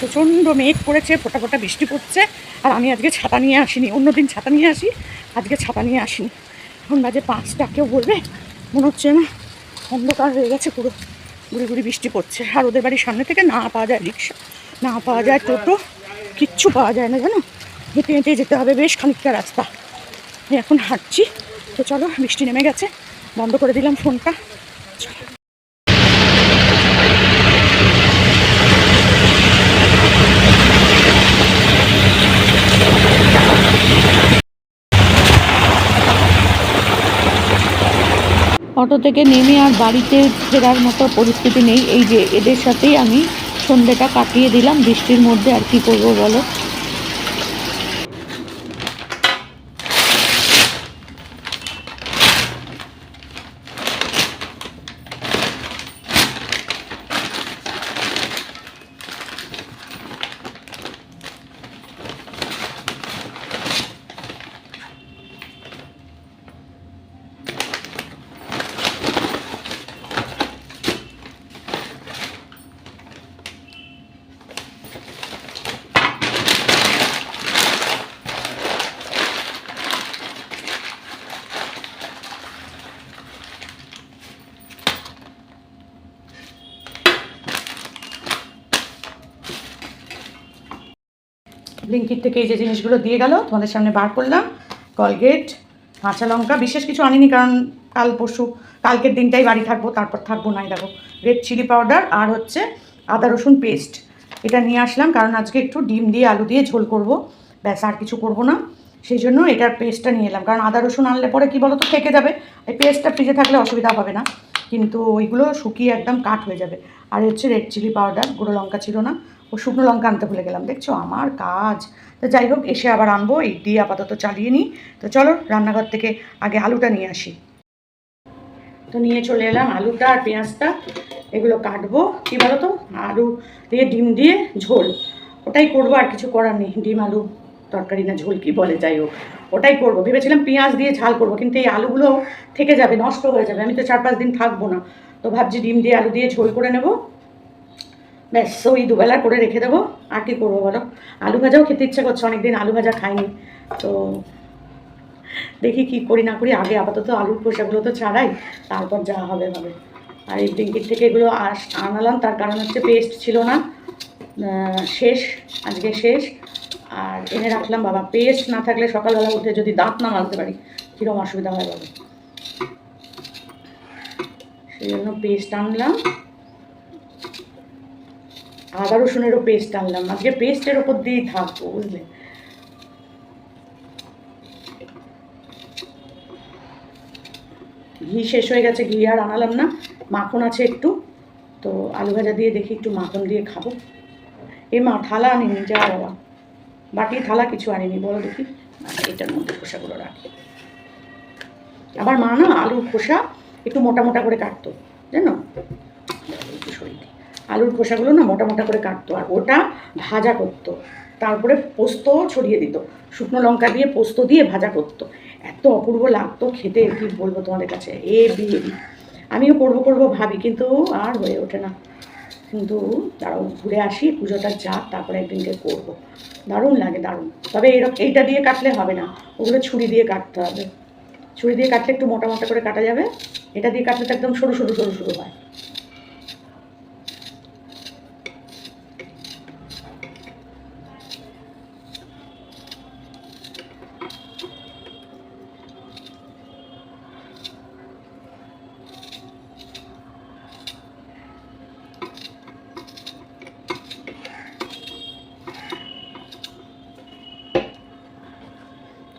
প্রচণ্ড মেঘ করেছে, ফোটা ফোটা বৃষ্টি পড়ছে। আর আমি আজকে ছাতা নিয়ে আসিনি, অন্যদিন ছাতা নিয়ে আসি, আজকে ছাতা নিয়ে আসিনি। এখন বাজে 5টা, কেউ বলবে মনে হচ্ছে না অন্ধকার হয়ে গেছে পুরো, গুড়ি গুড়ি বৃষ্টি পড়ছে। আর ওদের বাড়ির সামনে থেকে না পাওয়া যায় রিক্সা, না পাওয়া যায় টোটো, কিচ্ছু পাওয়া যায় না জানো। হেঁটে হেঁটে যেতে হবে বেশ খানিকটা রাস্তা। এখন হাঁটছি। তো চলো, বৃষ্টি নেমে গেছে, বন্ধ করে দিলাম ফোনটা। অটো থেকে নেমে আর বাড়িতে ফেরার মতো পরিস্থিতি নেই। এই যে এদের সাথেই আমি সন্ধ্যেটা কাটিয়ে দিলাম বৃষ্টির মধ্যে। আর কি করবো বলো। ব্লিঙ্কিট থেকে এই যে জিনিসগুলো দিয়ে গেল তোমাদের সামনে বার করলাম। কলগেট, কাঁচা লঙ্কা, বিশেষ কিছু আনিনি কারণ কাল পরশু কালকের দিনটাই বাড়ি থাকবো, তারপর থাকবো নাই। দেখো রেড চিলি পাউডার আর হচ্ছে আদা রসুন পেস্ট, এটা নিয়ে আসলাম কারণ আজকে একটু ডিম দিয়ে আলু দিয়ে ঝোল করব, ব্যাস আর কিছু করব না। সেই জন্য এটার পেস্টটা নিয়ে এলাম, কারণ আদা রসুন আনলে পরে কী বলো তো থেকে যাবে, এই পেস্টটা ফ্রিজে থাকলে অসুবিধা হবে না, কিন্তু ওইগুলো শুকিয়ে একদম কাঠ হয়ে যাবে। আর হচ্ছে রেড চিলি পাউডার, গুঁড়ো লঙ্কা ছিল না, ও শুকনো লঙ্কা আনতে ভুলে গেলাম, দেখছো আমার কাজ। তো যাই হোক, এসে আবার আনবো, এই দিয়ে আপাতত চালিয়ে নিই। তো চলো রান্নাঘর থেকে আগে আলুটা নিয়ে আসি। তো নিয়ে চলে এলাম আলুটা আর পেঁয়াজটা, এগুলো কাটবো। কী বলো তো, আলু দিয়ে ডিম দিয়ে ঝোল, ওটাই করবো, আর কিছু করার নেই। ডিম আলু তরকারি না ঝোল কি বলে, যাই হোক ওটাই করবো। ভেবেছিলাম পেঁয়াজ দিয়ে ঝাল করবো, কিন্তু এই আলুগুলো থেকে যাবে, নষ্ট হয়ে যাবে, আমি তো 4-5 দিন থাকবো না। তো ভাবছি ডিম দিয়ে আলু দিয়ে ঝোল করে নেবো, ব্যাস ওই দুবেলা করে রেখে দেবো। আর কি করবো বলো, আলু ভাজাও খেতে ইচ্ছে করছে, অনেকদিন আলু ভাজা খাইনি। তো দেখি কি করি না করি, আগে আপাতত আলুর খোসাগুলো তো ছাড়াই, তারপর যা হবে হবে। আর এই ব্লিঙ্কিট থেকে এগুলো আনালাম, তার কারণ হচ্ছে পেস্ট ছিল না, শেষ, আজকে শেষ। আর এনে রাখলাম, বাবা পেস্ট না থাকলে সকালবেলা উঠে যদি দাঁত না মাজতে পারি কীরকম অসুবিধা হয় বাবা, সেই জন্য পেস্ট আনলাম। আদা রসুনেরও পেস্ট আনলাম, আজকে পেস্টের ওপর দিয়েই থাকবো বুঝলে। ঘি শেষ হয়ে গেছে, ঘি আর আনালাম না, মাখন আছে একটু, তো আলু ভাজা দিয়ে দেখি একটু মাখন দিয়ে খাবো। এই মা থালা আনিনি, যা বাবা, বাটি থালা কিছু আনিনি, বলো দেখি। এটার মধ্যে খোসাগুলো রাখি। আবার মা না আলুর খোসা একটু মোটা মোটা করে কাটতো জানো, একটু সরিয়ে আলুর খোসাগুলো না মোটা মোটা করে কাটতো, আর ওটা ভাজা করতো, তারপরে পোস্ত ছড়িয়ে দিত, শুকনো লঙ্কা দিয়ে পোস্ত দিয়ে ভাজা করতো, এত অপূর্ব লাগতো খেতে, কি বলবো তোমাদের কাছে। আমিও করবো করবো ভাবি, কিন্তু আর হয়ে ওঠে না। কিন্তু দাঁড়াও ঘুরে আসি, পুজোটা যাক, তারপরে একদিনকে করবো। দারুণ লাগে, দারুণ। তবে এইটা দিয়ে কাটলে হবে না, ওগুলো ছুরি দিয়ে কাটতে হবে, ছুরি দিয়ে কাটলে একটু মোটা মোটা করে কাটা যাবে, এটা দিয়ে কাটলে তো একদম সরু সরু সরু সরু হয়।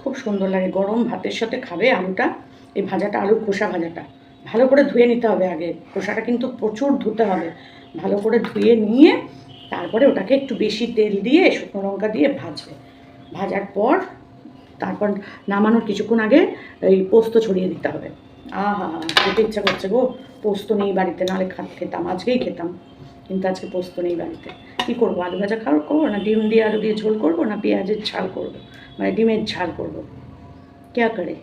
খুব সুন্দর লাগে, গরম ভাতের সাথে খাবে আলুটা, এই ভাজাটা, আলুর খোসা ভাজাটা ভালো করে ধুয়ে নিতে হবে আগে, খোসাটা কিন্তু প্রচুর ধুতে হবে, ভালো করে ধুয়ে নিয়ে তারপরে ওটাকে একটু বেশি তেল দিয়ে শুকনো লঙ্কা দিয়ে ভাজবে, ভাজার পর তারপর নামানোর কিছুক্ষণ আগে এই পোস্ত ছড়িয়ে দিতে হবে। আহা, খেতে ইচ্ছা করছে গো, পোস্ত নেই বাড়িতে, নাহলে খেতাম, আজকেই খেতাম, কিন্তু আজকে পোস্ত নেই বাড়িতে। কী করবো, আলু ভাজা করবো না ডিম দিয়ে আলু দিয়ে ঝোল করবো, না পেঁয়াজের ঝাল করবো, মানে ডিমের ঝাল করবো, क्या करे।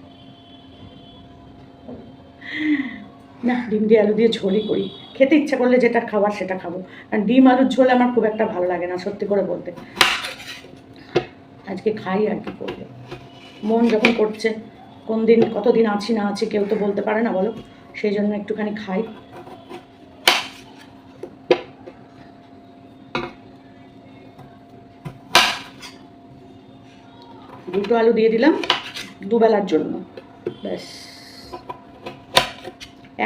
না, ডিম দিয়ে আলু দিয়ে ঝোলই করি। খেতে ইচ্ছা করলে যেটা খাবার সেটা খাবো। আর ডিম আলুর ঝোল আমার খুব একটা ভালো লাগে না, সত্যি করে বলতে। আজকে খাই আর কি করবো, মন যখন করছে। কোন দিন কতদিন আছি না আছি কেউ তো বলতে পারে না, বলো। সেই জন্য একটুখানি খাই। দুটো আলু দিয়ে দিলাম দুবেলার জন্য, ব্যাস।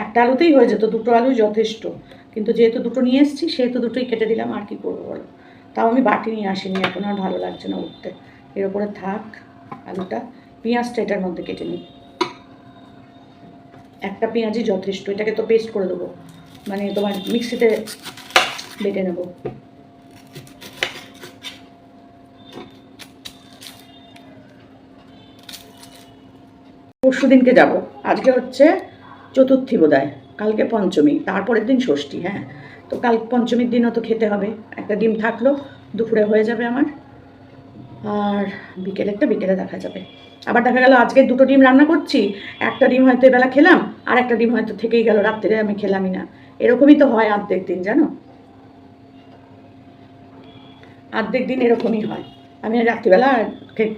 একটা আলুতেই হয়ে যেত, দুটো আলু যথেষ্ট, কিন্তু যেহেতু দুটো নিয়ে এসেছি সেহেতু দুটোই কেটে দিলাম। আর কি করবো বলো। তাও আমি বাটি নিয়ে আসিনি, এখন আর ভালো লাগছে না উঠতে। এর ওপরে থাক আলুটা। পেঁয়াজটা এটার মধ্যে কেটে নিই, একটা পেঁয়াজই যথেষ্ট। এটাকে তো পেস্ট করে দেবো, মানে তোমার মিক্সিতে বেটে নেব। পরশু দিনকে যাবো, আজকে হচ্ছে চতুর্থী বোধহয়, কালকে পঞ্চমী, তারপরের দিন ষষ্ঠী। হ্যাঁ, তো কাল পঞ্চমীর দিনও তো খেতে হবে। একটা ডিম থাকলো, দুপুরে হয়ে যাবে আমার। আর বিকেলে দেখা যাবে। আবার দেখা গেল আজকে দুটো ডিম রান্না করছি, একটা ডিম হয়তো এবেলা খেলাম, আর একটা ডিম হয়তো থেকেই গেল, রাত্রে আমি খেলামই না। এরকমই তো হয় অর্ধেক দিন, জানো, অর্ধেক দিন এরকমই হয়। আমি রাত্রিবেলা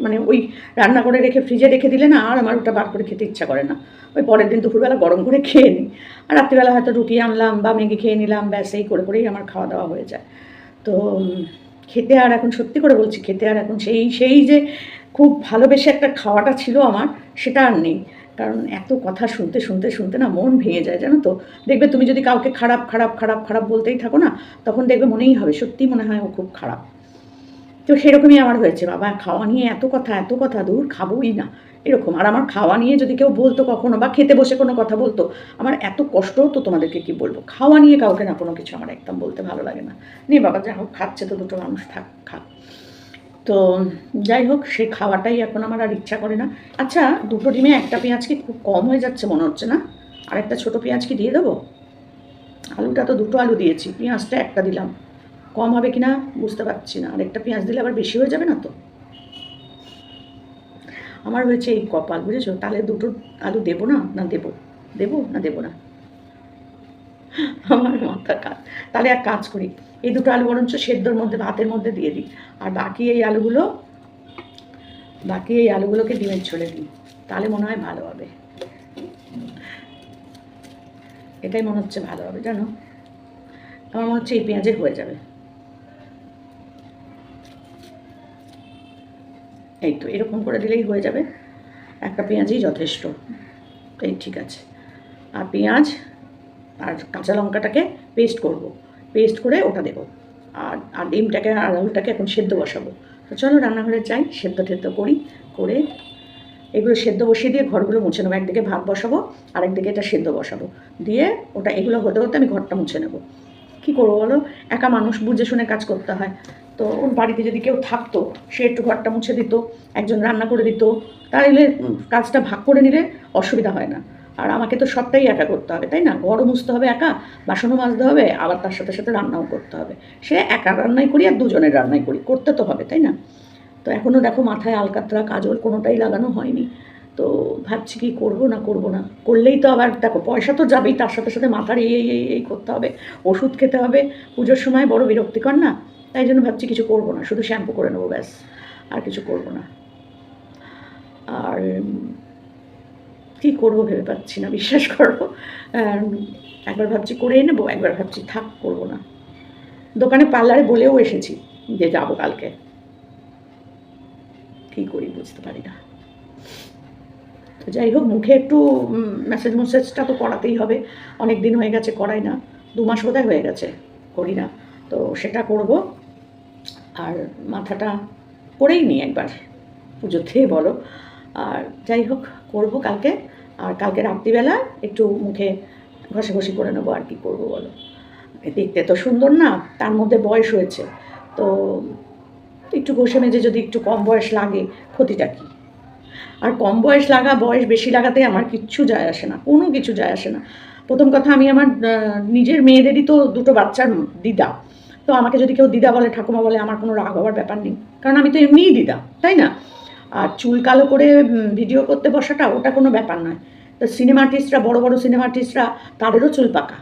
মানে ওই রান্না করে রেখে ফ্রিজে রেখে দিলে না, আর আমার ওটা বার করে খেতে ইচ্ছা করে না। ওই পরের দিন দুপুরবেলা গরম করে খেয়ে নিই। আর রাত্রিবেলা হয়তো রুটি আনলাম বা ম্যাগি খেয়ে নিলাম, ব্যাস এই করে করেই আমার খাওয়া দাওয়া হয়ে যায়। তো খেতে আর এখন, সত্যি করে বলছি, খেতে আর এখন সেই সেই যে খুব ভালোবেসে একটা খাওয়াটা ছিল আমার, সেটা আর নেই। কারণ এত কথা শুনতে শুনতে শুনতে না মন ভেঙে যায়, জানো তো। দেখবে তুমি যদি কাউকে খারাপ খারাপ খারাপ খারাপ বলতেই থাকো না, তখন দেখবে মনেই হবে সত্যিই মনে হয় ও খুব খারাপ। তো সেরকমই আমার হয়েছে, বাবা খাওয়া নিয়ে এত কথা, দূর খাবোই না, এরকম। আর আমার খাওয়া নিয়ে যদি কেউ বলতো কখনো, বা খেতে বসে কোনো কথা বলতো, আমার এত কষ্ট হতো, তোমাদেরকে কি বলবো। খাওয়া নিয়ে কাউকে না কোনো কিছু আমার একদম বলতে ভালো লাগে না। নিয়ে বাবা যা হোক, খাচ্ছে তো দুটো মানুষ, থাক খাক। তো যাই হোক, সেই খাওয়াটাই এখন আমার আর ইচ্ছা করে না। আচ্ছা, দুটো ডিমে একটা পেঁয়াজ কি খুব কম হয়ে যাচ্ছে মনে হচ্ছে না? আর একটা ছোটো পেঁয়াজ কি দিয়ে দেবো? আলুটা তো দুটো আলু দিয়েছি, পেঁয়াজটা একটা দিলাম, কম হবে কি না বুঝতে পারছি না। আর একটা পেঁয়াজ দিলে আবার বেশি হয়ে যাবে না তো? আমার হয়েছে এই কপাল, বুঝেছো। তাহলে দুটো আলু দেবো না, না দেবো, দেবো না দেবো না, আমার মাথা কাজ। তাহলে এক কাজ করি, এই দুটো আলু বরঞ্চ সেদ্ধর মধ্যে, ভাতের মধ্যে দিয়ে দিই। আর বাকি এই আলুগুলোকে ডিমের ঝোলে দিই, তাহলে মনে হয় ভালো হবে। এটাই মনে হচ্ছে ভালো হবে, জানো। আমার মনে হচ্ছে এই পেঁয়াজে হয়ে যাবে। এই তো এরকম করে দিলেই হয়ে যাবে, একটা পেঁয়াজই যথেষ্ট। এই ঠিক আছে। আর পেঁয়াজ আর কাঁচা লঙ্কাটাকে পেস্ট করব, পেস্ট করে ওটা দেবো। আর আর ডিমটাকে আর আলুটাকে এখন সেদ্ধ বসাবো। তো চলো রান্নাঘরে যাই, সেদ্ধ টেদ্ধ করি, করে এগুলো সেদ্ধ বসিয়ে দিয়ে ঘরগুলো মুছে নেবো। একদিকে ভাত বসাবো, আরেকদিকে এটা সেদ্ধ বসাবো, দিয়ে ওটা এগুলো হতে হতে আমি ঘরটা মুছে নেবো। কী করবো বলো, একা মানুষ, বুঝে শুনে কাজ করতে হয়। তো ওর বাড়িতে যদি কেউ থাকতো, সে একটু ঘরটা মুছে দিত, একজন রান্না করে দিত, তাহলে কাজটা ভাগ করে নিলে অসুবিধা হয় না। আর আমাকে তো সবটাই একা করতে হবে, তাই না? ঘরও মুছতে হবে একা, বাসনও মাজতে হবে, আবার তার সাথে সাথে রান্নাও করতে হবে। সে একা রান্নাই করি আর দুজনের রান্নাই করি, করতে তো হবে, তাই না? তো এখনও দেখো মাথায় আলকাতরা কাজল কোনোটাই লাগানো হয়নি। তো ভাবছি কি করবো না করবো না, করলেই তো আবার দেখো পয়সা তো যাবেই, তার সাথে সাথে মাথার এই করতে হবে, ওষুধ খেতে হবে, পুজোর সময় বড় বিরক্তিকর না? তাই জন্য ভাবছি কিছু করবো না, শুধু শ্যাম্পু করে নেবো, ব্যাস, আর কিছু করবো না। আর কী করবো ভেবে পাচ্ছি না, বিশ্বাস করো। একবার ভাবছি করে নেবো, একবার ভাবছি থাক করবো না। দোকানে পার্লারে বলেও এসেছি যে যাবো কালকে, কী করি বুঝতে পারি না। তো যাই হোক, মুখে একটু ম্যাসেজটা তো করাতেই হবে, অনেক দিন হয়ে গেছে করাই না, 2 মাস বোধহয় হয়ে গেছে করি না। তো সেটা করব। আর মাথাটা করেই নিই একবার পুজোতে বলো। আর যাই হোক, করবো কালকে। আর কালকে রাত্রিবেলা একটু মুখে ঘষাঘষি করে নেবো, আর কি করবো বলো। দেখতে তো সুন্দর না, তার মধ্যে বয়স হয়েছে, তো একটু ঘষে মেজে যদি একটু কম বয়স লাগে, ক্ষতিটা কী? আর কম বয়স লাগা, বয়স বেশি লাগাতে আমার কিচ্ছু যায় আসে না, কোনো কিছু যায় আসে না। প্রথম কথা, আমি আমার নিজের মেয়েদেরই তো দুটো বাচ্চার দিদা। তো আমাকে যদি কেউ দিদা বলে, ঠাকুমা বলে, আমার কোনো রাগ হওয়ার ব্যাপার নেই, কারণ আমি তো এমনিই দিদা, তাই না? আর চুল কালো করে ভিডিও করতে বসাটা, ওটা কোনো ব্যাপার নয়। তো তো সিনেমা আর্টিস্টরা, বড় বড় সিনেমা আর্টিস্টরা, তাদেরও চুল পাকা,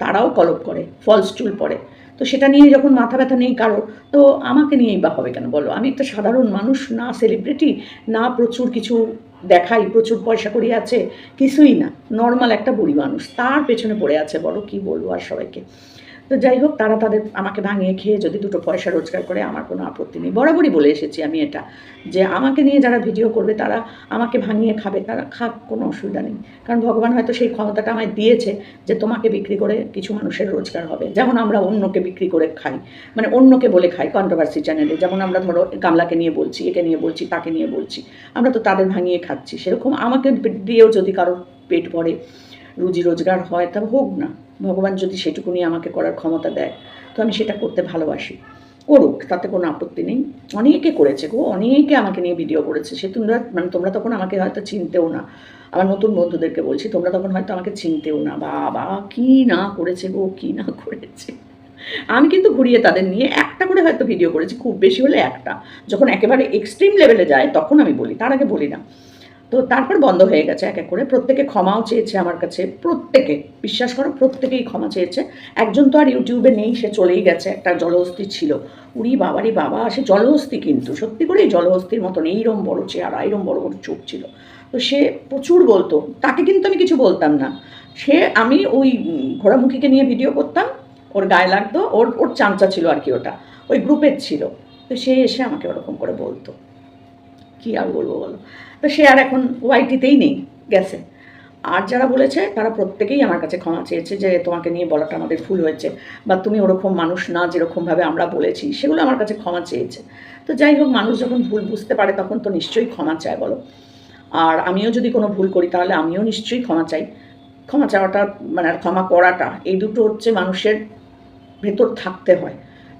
তারাও কলপ করে, ফলস চুল পরে। তো সেটা নিয়ে যখন মাথা ব্যথা নেই কারোর, তো আমাকে নিয়েই বা হবে কেন বলো? আমি একটা সাধারণ মানুষ, না সেলিব্রিটি, না প্রচুর কিছু দেখাই, প্রচুর পয়সা করি আছে, কিছুই না, নর্মাল একটা বুড়ি মানুষ, তার পেছনে পড়ে আছে বলো, কি বলবো আর সবাইকে। তো যাই হোক, তারা তাদের আমাকে ভাঙিয়ে খেয়ে যদি দুটো পয়সা রোজগার করে, আমার কোনো আপত্তি নেই। বরাবরই বলে এসেছি আমি এটা, যে আমাকে নিয়ে যারা ভিডিও করবে, তারা আমাকে ভাঙিয়ে খাবে, তারা খাক, কোনো অসুবিধা নেই। কারণ ভগবান হয়তো সেই ক্ষমতাটা আমায় দিয়েছে যে তোমাকে বিক্রি করে কিছু মানুষের রোজগার হবে। যেমন আমরা অন্যকে বিক্রি করে খাই, মানে অন্যকে বলে খাই কন্ট্রোভার্সি চ্যানেলে, যেমন আমরা ধরো গামলাকে নিয়ে বলছি, একে নিয়ে বলছি, তাকে নিয়ে বলছি, আমরা তো তাদের ভাঙিয়ে খাচ্ছি। সেরকম আমাকে দিয়েও যদি কারোর পেট ভরে, রুজি রোজগার হয়, তা হোক না। ভগবান যদি সেটুকুনি আমাকে করার ক্ষমতা দেয়, তো আমি সেটা করতে ভালোবাসি, করুক, তাতে কোনো আপত্তি নেই। অনেকে করেছে গো, অনেকে আমাকে নিয়ে ভিডিও করেছে। সে তোমরা তখন আমাকে হয়তো চিনতেও না। আমার নতুন বন্ধুদেরকে বলছি, তোমরা তখন হয়তো আমাকে চিনতেও না। বাবা কী না করেছে গো, কী না করেছে। আমি কিন্তু ঘুরিয়ে তাদের নিয়ে একটা করে হয়তো ভিডিও করেছি, খুব বেশি হলে একটা। যখন একেবারে এক্সট্রিম লেভেলে যায় তখন আমি বলি, তার আগে বলি না। তো তারপর বন্ধ হয়ে গেছে এক এক করে। প্রত্যেকে ক্ষমাও চেয়েছে আমার কাছে, প্রত্যেকে, বিশ্বাস করো, প্রত্যেকেই ক্ষমা চেয়েছে। একজন তো আর ইউটিউবে নেই, সে চলেই গেছে, একটা জলহস্তি ছিল। উড়ি বাবারি বাবা, সে জলহস্তি, কিন্তু সত্যি করেই জলহস্তির মতন, এইরম বড় চেহারা, এইরম বড় বড় চোখ ছিল। তো সে প্রচুর বলতো, তাকে কিন্তু আমি কিছু বলতাম না। আমি ওই ঘোড়ামুখীকে নিয়ে ভিডিও করতাম, ওর গায়ে লাগতো, ওর ওর চামচা ছিল আর কি, ওটা ওই গ্রুপের ছিল। তো সে এসে আমাকে ওরকম করে বলতো, কী আর বলবো বলো। তো সে আর এখন ওয়াইটিতেই নেই, গেছে। আর যারা বলেছে তারা প্রত্যেকেই আমার কাছে ক্ষমা চেয়েছে, যে তোমাকে নিয়ে বলাটা আমাদের ভুল হয়েছে, বা তুমি ওরকম মানুষ না যেরকমভাবে আমরা বলেছি, সেগুলো আমার কাছে ক্ষমা চেয়েছে। তো যাই হোক, মানুষ যখন ভুল বুঝতে পারে তখন তো নিশ্চয়ই ক্ষমা চায় বলো। আর আমিও যদি কোনো ভুল করি, তাহলে আমিও নিশ্চয়ই ক্ষমা চাই। ক্ষমা চাওয়াটা মানে আর ক্ষমা করাটা, এই দুটো হচ্ছে মানুষের ভেতর থাকতে হয়,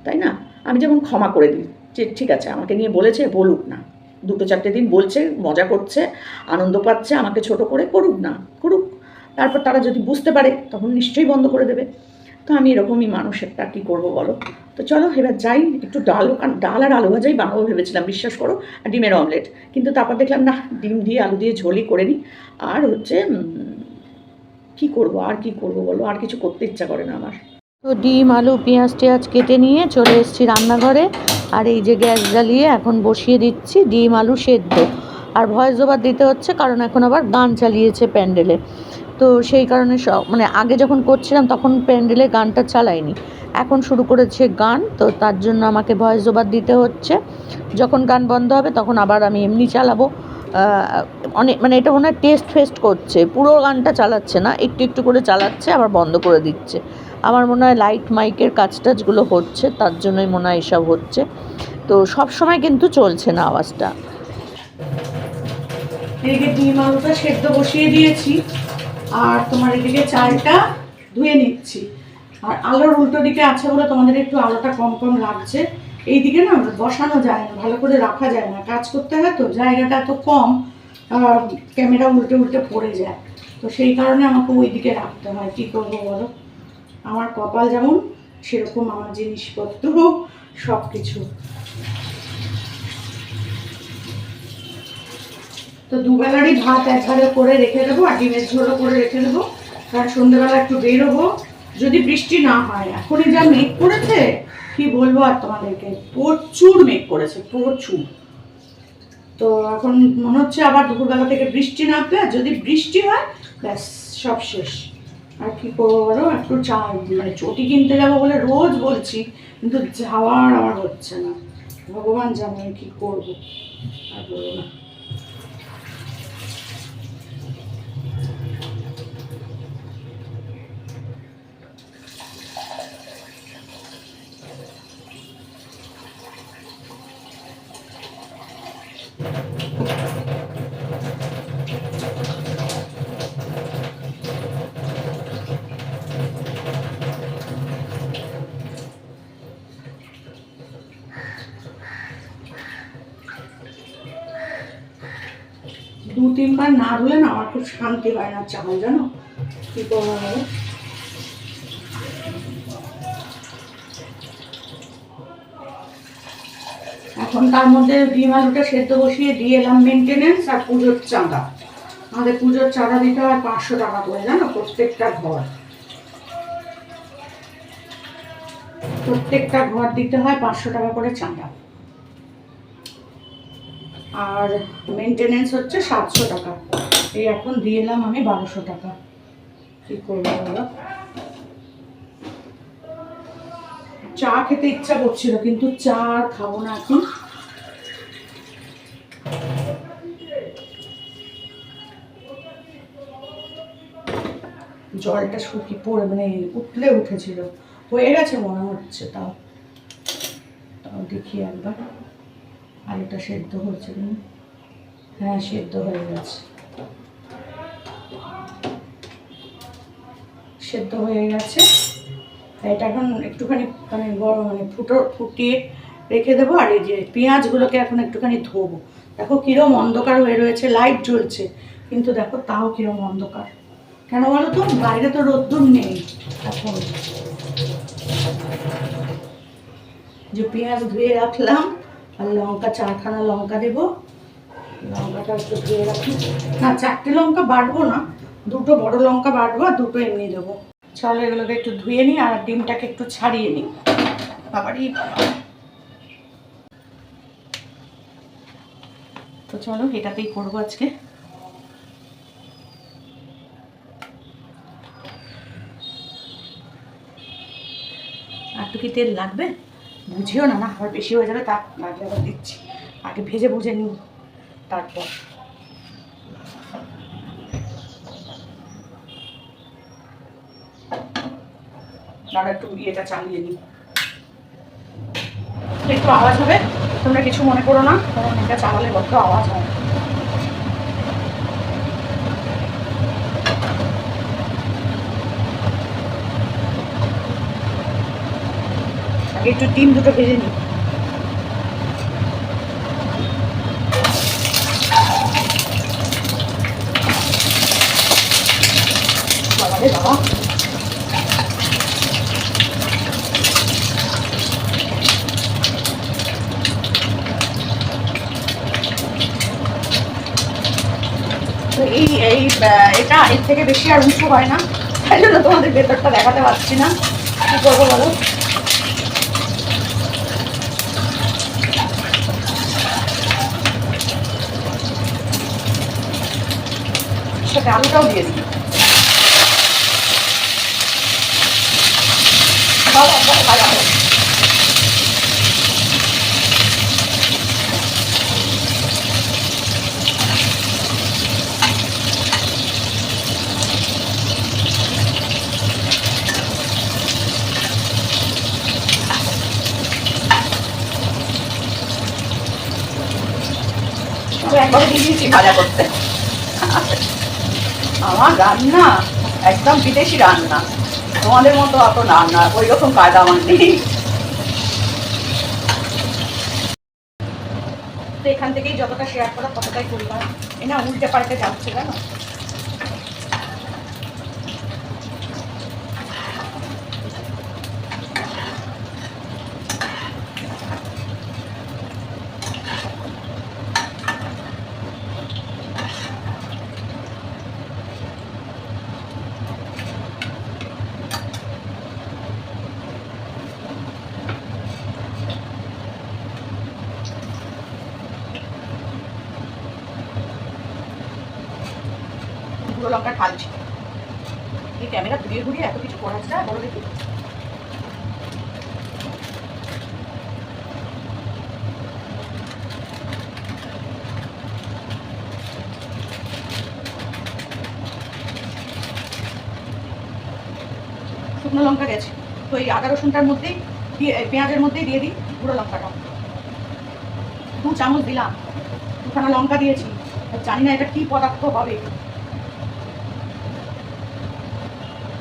তাই না? আমি যেমন ক্ষমা করে দিই, যে ঠিক আছে, আমাকে নিয়ে বলেছে, বলুক না, দুটো চারটে দিন বলছে, মজা করছে, আনন্দ পাচ্ছে, আমাকে ছোট করে, করুক না, করুক। তারপর তারা যদি বুঝতে পারে, তখন নিশ্চয়ই বন্ধ করে দেবে। তো আমি এরকমই মানুষ, একটা কী করবো বলো। তো চলো এবার যাই, একটু ডাল আর আলু ভাজাই বানাবো ভেবেছিলাম, বিশ্বাস করো, আর ডিমের অমলেট। কিন্তু তারপর দেখলাম না, ডিম দিয়ে আলু দিয়ে ঝোলই করে নিই। আর হচ্ছে কী করবো, আর কী করবো বলো, আর কিছু করতে ইচ্ছা করে না আমার। তো ডিম আলু পেঁয়াজ টেয়াজ কেটে নিয়ে চলে এসেছি রান্নাঘরে। আর এই যে গ্যাস জ্বালিয়ে এখন বসিয়ে দিচ্ছি ডিম আলু সেদ্ধ। আর ভয়েস ওভার দিতে হচ্ছে, কারণ এখন আবার গান চালিয়েছে প্যান্ডেলে। তো সেই কারণে মানে আগে যখন করছিলাম তখন প্যান্ডেলে গানটা চালাইনি, এখন শুরু করেছে গান, তো তার জন্য আমাকে ভয়েস ওভার দিতে হচ্ছে। যখন গান বন্ধ হবে তখন আবার আমি এমনি চালাবো। অনেক মানে এটা মনে হয় টেস্ট ফেস্ট করছে, পুরো গানটা চালাচ্ছে না, একটু একটু করে চালাচ্ছে আবার বন্ধ করে দিচ্ছে। আমার মনে হয় লাইট মাইকের কাজ টাজগুলো হচ্ছে, তার জন্যই মনে হয় এসব হচ্ছে। তো সব সময় কিন্তু চলছে না আওয়াজটা। এদিকে ডিম আলুটা সেদ্ধ বসিয়ে দিয়েছি, আর তোমার এদিকে চালটা ধুয়ে নিচ্ছি। আর আলোর উল্টো দিকে আছে বলে তোমাদের একটু আলোটা কম কম লাগছে। এইদিকে না বসানো যায় না, ভালো করে রাখা যায় না, কাজ করতে হয় তো, জায়গাটা এত কম, ক্যামেরা উল্টে উল্টে পড়ে যায়। তো সেই কারণে আমাকে ওই দিকে রাখতে হয়, কী করবো বলো। আমার কপাল যেমন, সেরকম আমার জিনিসপত্র, সব কিছু। তো দুবেলারই ভাত একবারে করে রেখে দেবো, আর ডিমের ঝোলও করে রেখে দেবো, কারণ সন্ধ্যেবেলা একটু বেরোবো, যদি বৃষ্টি না হয়। এখনই যা মেঘ করেছে, কি বলবো আর তোমাদেরকে, প্রচুর মেঘ করেছে, প্রচুর। তো এখন মনে হচ্ছে আবার দুপুরবেলা থেকে বৃষ্টি নামবে, আর যদি বৃষ্টি হয় ব্যাস সব শেষ। আর কি করবো বলো, একটু মানে চটি কিনতে যাবো বলে রোজ বলছি, কিন্তু যাওয়ার আমার হচ্ছে না। ভগবান জানে কি করবো, আর বলবো না। দু তিনবার না ধুলে না আমার খুব শান্তি হয় না চাল, জানো, কি করবো বলো। এখন তার মধ্যে ডিম আলুটা সেদ্ধ বসিয়ে দিয়ে এলাম মেনটেনেন্স আর পুজোর চাঁদা। আমাদের পুজোর চাঁদা দিতে হয় 500 টাকা করে, জানো, প্রত্যেকটা ঘর দিতে হয় 500 টাকা করে চাঁদা। আর মেনটেনেন্স হচ্ছে 700 টাকা। এই এখন দিয়ে এলাম আমি 1200 টাকা। কি করবো বলো? চা খেতে ইচ্ছা করছিল, কিন্তু চা আর খাবো না এখন। জলটা শুকিয়ে পড়ে মানে উঠলে উঠেছিল, হয়ে গেছে মনে হচ্ছে। তাও দেখি একবার। আলুটা সেদ্ধ হয়েছে কিনা। হ্যাঁ, সেদ্ধ হয়ে গেছে, সেদ্ধ হয়ে গেছে। এটা এখন একটুখানি মানে ফুটিয়ে রেখে দেবো। আর এই যে পেঁয়াজগুলোকে এখন একটুখানি ধোবো। দেখো কিরম অন্ধকার হয়ে রয়েছে, লাইট জ্বলছে কিন্তু দেখো তাও কিরম অন্ধকার। কেন বলো তো? বাইরে তো রোদ্দুর নেই এখন। যে পেঁয়াজ ধুয়ে রাখলাম, আর লঙ্কা 4খানা লঙ্কা দেবো। লঙ্কাটা একটু ধুয়ে রাখি। না, 4টে লঙ্কা বাটবো না, 2টো বড় লঙ্কা বাটবো আর 2টো এমনি দেবো। চলো এগুলোকে একটু ধুয়ে নিই আর ডিমটাকে একটু ছাড়িয়ে নিই। বাবারই তো চলো এটাতেই করবো আজকে। একটু কি তেল লাগবে? বুঝিও না, না আবার বেশি হয়ে যাবে, তা লাগলে আবার দিচ্ছি। আগে ভেজে বুঝে নিই তারপর। দাঁড়া একটু ইয়েটা চালিয়ে নিই, একটু আওয়াজ হবে, তোমরা কিছু মনে করো না, কারণ এটা চালালে বড্ড আওয়াজ হয়। আগে একটু ডিম 2টো ভেজে নিই। বাবা রে বাবা, এটা এর থেকে বেশি আর উঁচু হয় না, তাই জন্য তোমাদের ভেতরটা দেখাতে পারছি না। কি করবো বলো? সাথে আলুটাও দিয়ে দিই। ভাজা হোক। একবারে দিয়ে দিয়েছি ভাজা করতে। আমার রান্না একদম বিদেশি রান্না, তোমাদের মতো অত রান্না ওই রকম কায়দা আমার নেই। তো এখান থেকেই যতটা শেয়ার করা ততটাই করি, কারণ এ না উল্টে পাল্টে যাচ্ছে, জানো। গুঁড়ো লঙ্কা ঢালছি। এই ক্যামেরা ঘুরিয়ে ঘুরিয়ে এত কিছু করা যায় বলো দেখি। শুকনো লঙ্কা গেছে, তো এই আদা রসুনটার মধ্যেই পেঁয়াজের মধ্যেই দিয়ে দিই গুঁড়ো লঙ্কাটা। 2 চামচ দিলাম, 2খানা লঙ্কা দিয়েছি। জানি না এটা কি পদার্থ হবে।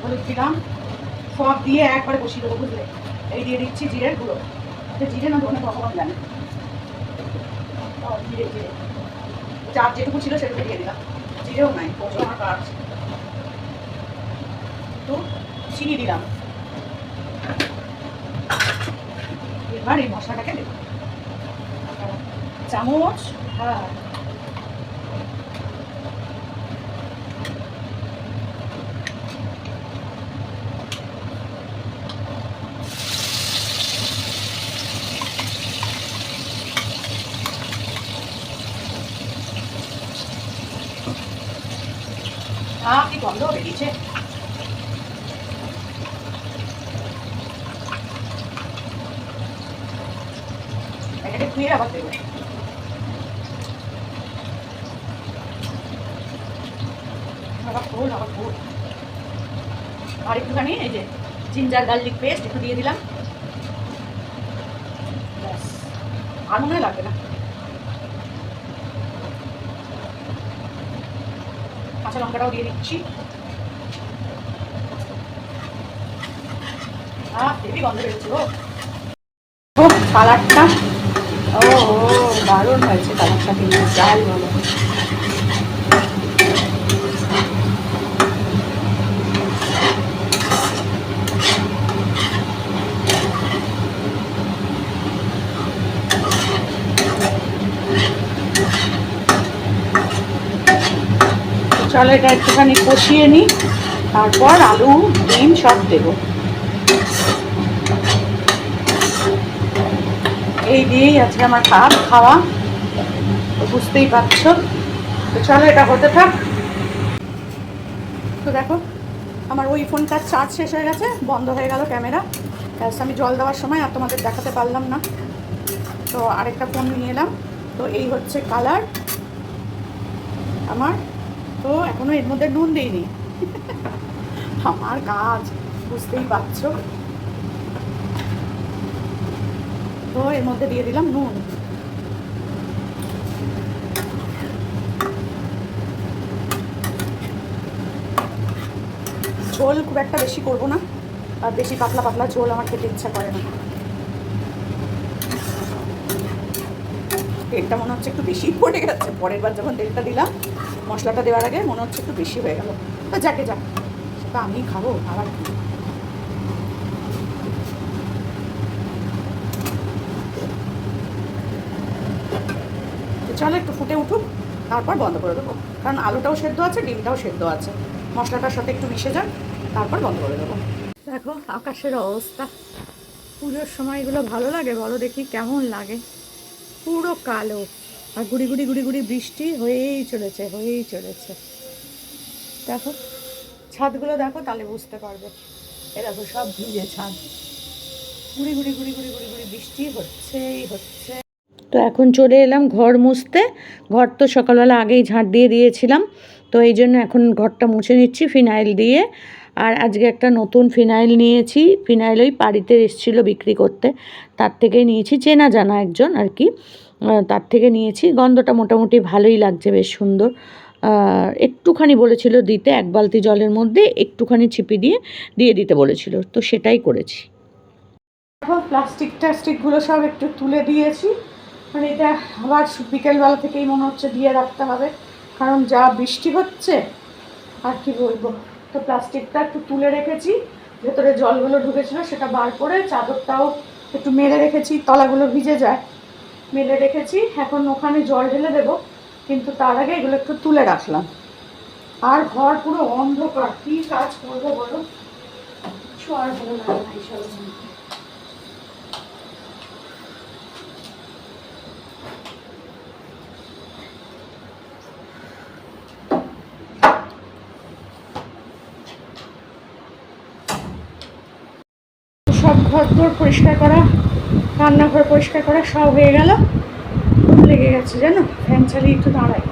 হলুদ দিলাম, সব দিয়ে একবারে বসিয়ে দেবো, বুঝলে। এই দিয়ে দিচ্ছি জিরের গুঁড়ো। জিরে না ধনে ভগবান জানে। জিরে জিরে চার যেটুকু ছিল সেটুকু দিয়ে দিলাম। জিরেও নাই, প্রচুর আমার কাজ। তো চিনি দিলাম। এবার এই মশলাটাকে দেবো চামচ। হ্যাঁ, কি গন্ধ বেরিয়েছে। এটাকে ধুয়ে আবার দেবো। আর একটুখানি এই যে জিঞ্জার গার্লিক পেস্ট একটু দিয়ে দিলাম, আর মনে লাগবে না। কাঁচা লঙ্কাটাও দিয়ে দিচ্ছি। হেভি গন্ধ বেরোচ্ছে গো। কালারটা দারুণ হয়েছে কালারটা, কিন্তু যাই বলো। চলো এটা একটুখানি কষিয়ে নিই, তারপর আলু ডিম সব দেবো। এই দিয়েই আজকে আমার খাওয়া, বুঝতেই পারছো। তো চলো এটা হতে থাক। তো দেখো আমার ওই ফোনটার চার্জ শেষ হয়ে গেছে, বন্ধ হয়ে গেল ক্যামেরা। আমি জল দেওয়ার সময় আর তোমাদের দেখাতে পারলাম না, তো আরেকটা ফোন নিয়ে এলাম। তো এই হচ্ছে কালার আমার। তো এখনো এর মধ্যে নুন দিইনি আমার কাজ বুঝতেই পারছো। তো এর মধ্যে দিয়ে দিলাম নুন। ঝোল খুব একটা বেশি করবো না, আর বেশি পাতলা পাতলা ঝোল আমার খেতে ইচ্ছা করে না। তেলটা মনে হচ্ছে একটু বেশি পড়ে গেছে, পরের বার যখন তেলটা দিলাম মশলাটা দেওয়ার আগে মনে হচ্ছে একটু বেশি হয়ে গেল। তো যাকে যাক, সেটা আমি খাবো আবার কি। চলো একটু ফুটে উঠুক, তারপর বন্ধ করে দেবো, কারণ আলুটাও সেদ্ধ আছে, ডিমটাও সেদ্ধ আছে, মশলাটার সাথে একটু মিশে যাক, তারপর বন্ধ করে দেবো। দেখো আকাশের অবস্থা, পুজোর সময় এগুলো ভালো লাগে বলো দেখি, কেমন লাগে? পুরো কালো, আর গুড়ি গুড়ি গুড়ি গুড়ি বৃষ্টি হয়েই চলেছে, হয়েই চলেছে। দেখো ছাদগুলো দেখো, তাহলে বুঝতে পারবে। এ দেখো সব ভিজে ছাদ, গুড়ি গুড়ি গুড়ি গুড়ি গুড়ি গুড়ি বৃষ্টি হচ্ছেই হচ্ছে। তো এখন চলে এলাম ঘর মুছতে। ঘর তো সকালবেলা আগেই ঝাঁট দিয়ে দিয়েছিলাম, তো এই জন্য এখন ঘরটা মুছে নিচ্ছি ফিনাইল দিয়ে। আর আজকে একটা নতুন ফিনাইল নিয়েছি, ফিনাইল ওই বাড়িতে এসেছিলো বিক্রি করতে, তার থেকে নিয়েছি, চেনা জানা একজন আর কি, তার থেকে নিয়েছি। গন্ধটা মোটামুটি ভালোই লাগছে, বেশ সুন্দর। একটুখানি বলেছিল দিতে, 1 বালতি জলের মধ্যে একটুখানি ছিপি দিয়ে দিয়ে দিতে বলেছিল, তো সেটাই করেছি। এখন প্লাস্টিকগুলো সব একটু তুলে দিয়েছি, মানে এটা আবার বিকেলবেলা থেকেই মনে হচ্ছে দিয়ে রাখতে হবে, কারণ যা বৃষ্টি হচ্ছে আর কি বলবো। তো প্লাস্টিকটা একটু তুলে রেখেছি, ভেতরে জলগুলো ঢুকেছিল সেটা বার করে, চাদরটাও একটু মেলে রেখেছি, তলাগুলো ভিজে যায়, মেলে রেখেছি। এখন ওখানে জল ঢেলে দেবো, কিন্তু তার আগে এগুলো একটু তুলে রাখলাম। আর ঘর পুরো অন্ধকার, কী কাজ করবো বলো, কিছু আর ভালো লাগে না এইসব। সব ঘর দোর পরিষ্কার করা, রান্নাঘর পরিষ্কার করা সব হয়ে গেল। লেগে গেছে জানো, ফ্যান চালিয়ে একটু দাঁড়াই।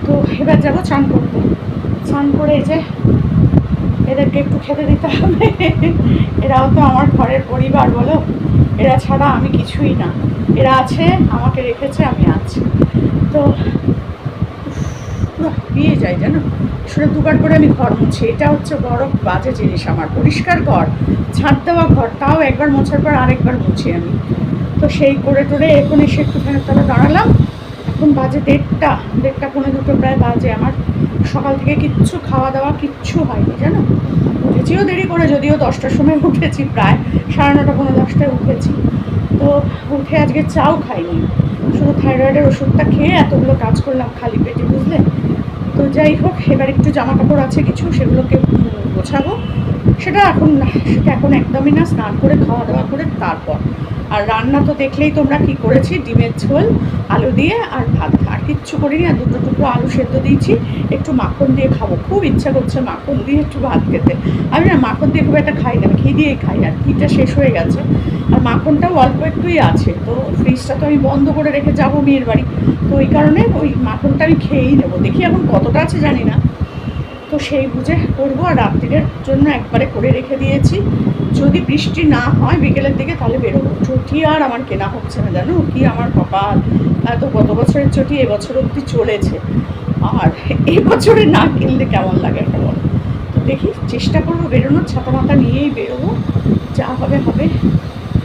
তো এবার যাবো চান করতে, চান করে এই যে এদেরকে একটু খেতে দিতে হবে। এরাও তো আমার ঘরের পরিবার বলো, এরা ছাড়া আমি কিছুই না। এরা আছে, আমাকে রেখেছে, আমি আছি। তো পুরো হাঁপিয়ে যায় জানো, শুনে দুবার করে আমি ঘর মুছি। এটা হচ্ছে বড় বাজে জিনিস আমার, পরিষ্কার ঘর, ঝাঁট দেওয়া ঘর, তাও একবার মোছার পর আরেকবার মুছি আমি। তো সেই করে টোরে এখন এসে একটুখানি তবে দাঁড়ালাম। এখন বাজে 1:30 পৌনে 2 প্রায় বাজে। আমার সকাল থেকে কিচ্ছু খাওয়া দাওয়া কিচ্ছু হয়নি জানো। উঠেছিও দেরি করে, যদিও 10টার সময় উঠেছি, প্রায় 9:30 পৌনে 10টায় উঠেছি। তো উঠে আজকে চাও খাইনি, শুধু থাইরয়েডের ওষুধটা খেয়ে এতগুলো কাজ করলাম খালি পেটে, বুঝলে। তো যাই হোক, এবার একটু জামা কাপড় আছে কিছু, সেগুলোকে গোছাবো, সেটা এখন না, সেটা এখন একদমই না। স্নান করে খাওয়া দাওয়া করে তারপর। আর রান্না তো দেখলেই তোমরা কি করেছি, ডিমের ঝোল আলু দিয়ে আর ভাত, আর কিচ্ছু করিনি। আর দুটো টুকরো আলু সেদ্ধ দিয়েছি, একটু মাখন দিয়ে খাবো, খুব ইচ্ছা করছে মাখন দিয়ে একটু ভাত খেতে। আমি না মাখন দিয়ে খুব একটা খাই না, ঘি দিয়েই খাই, আর ঘিটা শেষ হয়ে গেছে আর মাখনটাও অল্প একটুই আছে। তো ফ্রিজটা তো আমি বন্ধ করে রেখে যাবো মেয়ের বাড়ি, তো ওই কারণে ওই মাখনটা আমি খেয়েই নেবো। দেখি এখন কতটা আছে জানি না, তো সেই বুঝে করবো। আর রাত্রিরের জন্য একবারে করে রেখে দিয়েছি, যদি বৃষ্টি না হয় বিকেলের দিকে তাহলে বেরোবো। চটি আর আমার কেনা হচ্ছে না, জানো কি আমার কপাল, তো গত বছরের চটি এবছর অবধি চলেছে, আর এবছরে না কিনলে কেমন লাগে একটা বলো। তো দেখি, চেষ্টা করবো বেরোনোর, ছাতা মাথা নিয়েই বেরোবো, যা হবে হবে।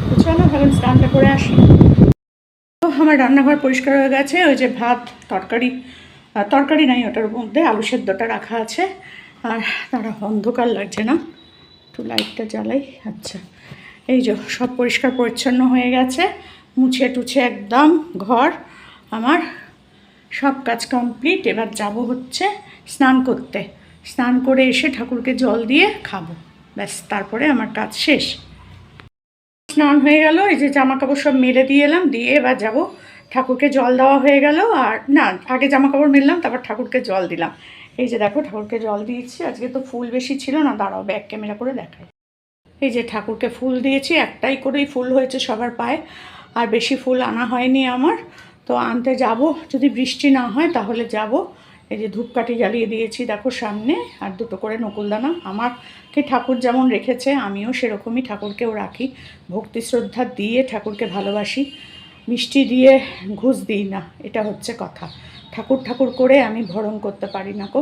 তো চলো ভাবেন স্নানটা করে আসি। তো আমার রান্নাঘর পরিষ্কার হয়ে গেছে, ওই যে ভাত তরকারি, তরকারি নাই ওটার মধ্যে আলু সেদ্ধটা রাখা আছে। আর তারা অন্ধকার লাগছে না, একটু লাইটটা জ্বালাই। আচ্ছা, এই যে সব পরিষ্কার পরিচ্ছন্ন হয়ে গেছে, মুছে টুছে একদম ঘর আমার সব কাজ কমপ্লিট। এবার যাব হচ্ছে স্নান করতে, স্নান করে এসে ঠাকুরকে জল দিয়ে খাবো, ব্যাস তারপরে আমার কাজ শেষ। স্নান হয়ে গেল, এই যে জামা কাপড় সব মেলে দিয়ে এলাম, দিয়ে এবার যাবো ঠাকুরকে জল দেওয়া হয়ে গেল। আর না, আগে জামা কাপড় মেললাম তারপর ঠাকুরকে জল দিলাম। এই যে দেখো ঠাকুরকে জল দিয়েছি, আজকে তো ফুল বেশি ছিল না, দাঁড়াও ব্যাক ক্যামেরা করে দেখাই। এই যে ঠাকুরকে ফুল দিয়েছি, একটাই করেই ফুল হয়েছে সবার পায়ে, আর বেশি ফুল আনা হয়নি আমার। তো আনতে যাব, যদি বৃষ্টি না হয় তাহলে যাব। এই যে ধূপকাঠি জ্বালিয়ে দিয়েছি দেখো সামনে, আর দুটো করে নকুলদানা। আমাকে ঠাকুর যেমন রেখেছে আমিও সেরকমই ঠাকুরকেও রাখি, ভক্তি শ্রদ্ধা দিয়ে ঠাকুরকে ভালোবাসি। মিষ্টি দিয়ে ঘুষ দিই না, এটা হচ্ছে কথা। ঠাকুর ঠাকুর করে আমি ভরণ করতে পারি না গো।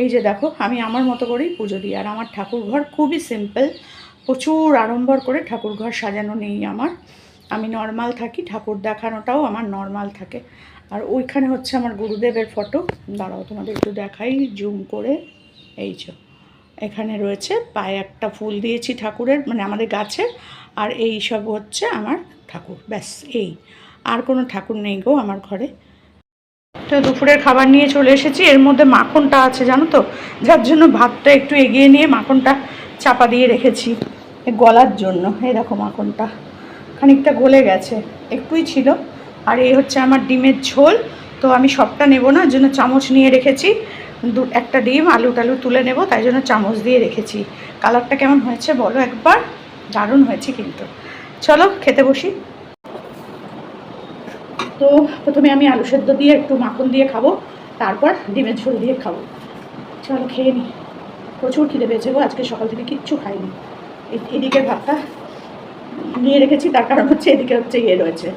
এই যে দেখো আমি আমার মতো করেই পুজো দিই, আর আমার ঠাকুর ঘর খুবই সিম্পল, প্রচুর আড়ম্বর করে ঠাকুর ঘর সাজানো নেই আমার। আমি নর্মাল থাকি, ঠাকুর দেখানোটাও আমার নর্মাল থাকে। আর ওইখানে হচ্ছে আমার গুরুদেবের ফটো, দাঁড়াও তোমাদের একটু দেখাই জুম করে। এই যে এখানে রয়েছে, পায়ে একটা ফুল দিয়েছি ঠাকুরের, মানে আমাদের গাছের। আর এই সব হচ্ছে আমার ঠাকুর, ব্যাস এই, আর কোনো ঠাকুর নেই গো আমার ঘরে। তো দুপুরের খাবার নিয়ে চলে এসেছি, এর মধ্যে মাখনটা আছে জানো তো, যার জন্য ভাতটা একটু এগিয়ে নিয়ে মাখনটা চাপা দিয়ে রেখেছি গলার জন্য। এই দেখো মাখনটা খানিকটা গলে গেছে, একটুই ছিল। আর এই হচ্ছে আমার ডিমের ঝোল, তো আমি সবটা নেব না, জন্য চামচ নিয়ে রেখেছি। একটা ডিম আলু টালু তুলে নেব, তাই জন্য চামচ দিয়ে রেখেছি। কালারটা কেমন হয়েছে বলো একবার, দারুণ হয়েছে কিন্তু। চলো খেতে বসি। তো প্রথমে আমি আলু সেদ্ধ দিয়ে একটু মাখন দিয়ে খাবো, তারপর ডিমের ঝোল দিয়ে খাবো। চলো খেয়ে নিই, প্রচুর খিদে পেয়েছে গো, আজকে সকাল থেকে কিচ্ছু খাইনি। এদিকে ভাতটা নিয়ে রেখেছি, তার কারণ হচ্ছে এদিকে হচ্ছে ইয়ে রয়েছে,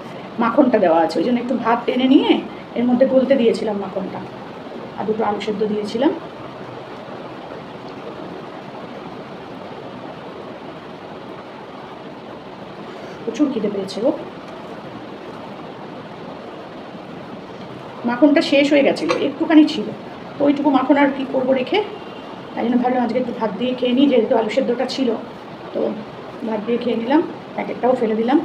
মাখনটা দেওয়া আছে, ওই জন্য একটু ভাত টেনে নিয়ে এর মধ্যে গলতে দিয়েছিলাম মাখনটা, আর দুটো আলু সেদ্ধ দিয়েছিলাম। প্রচুর খিদে পেয়েছে গো। মাখনটা শেষ হয়ে গেছিলো, একটুখানি ছিল, ওইটুকু মাখন আর কি করবো রেখে, তাই জন্য ভাবলাম আজকে একটু ভাত দিয়ে খেয়ে নিই, যেহেতু আলু সেদ্ধটা ছিল। তো ভাত দিয়ে খেয়ে নিলাম, প্যাকেটটাও ফেলে দিলাম।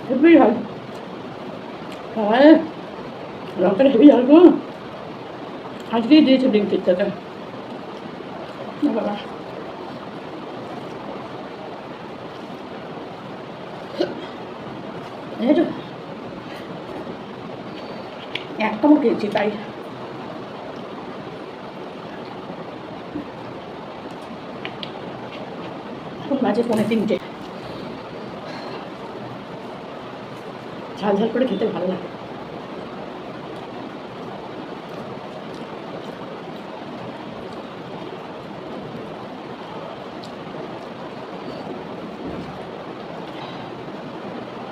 হেভি ঝাল, লঙ্কাটা হেভি ঝাল গো, আজকেই দিয়েছে ব্লিঙ্কিট থেকে বাবা। এক কামড় খেয়েছি তাই। এখন বাজে 2:45, ঝাল ঝাল করে খেতে ভালো লাগে।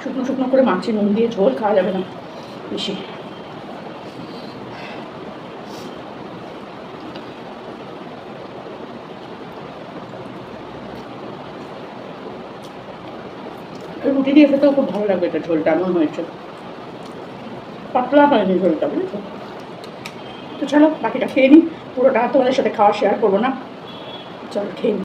শুকনো শুকনো করে মাছি, নুন দিয়ে ঝোল খাওয়া যাবে না বেশি। রুটি দিয়ে খেতেও খুব ভালো লাগবে, এটা ঝোলটা এমন হয়েছে, পাতলা হয়নি ঝোলটা, বুঝেছো। তো চলো বাকিটা খেয়ে নিই, পুরোটা তোমাদের সাথে খাওয়া শেয়ার করবো না, চলো খেয়ে নিই।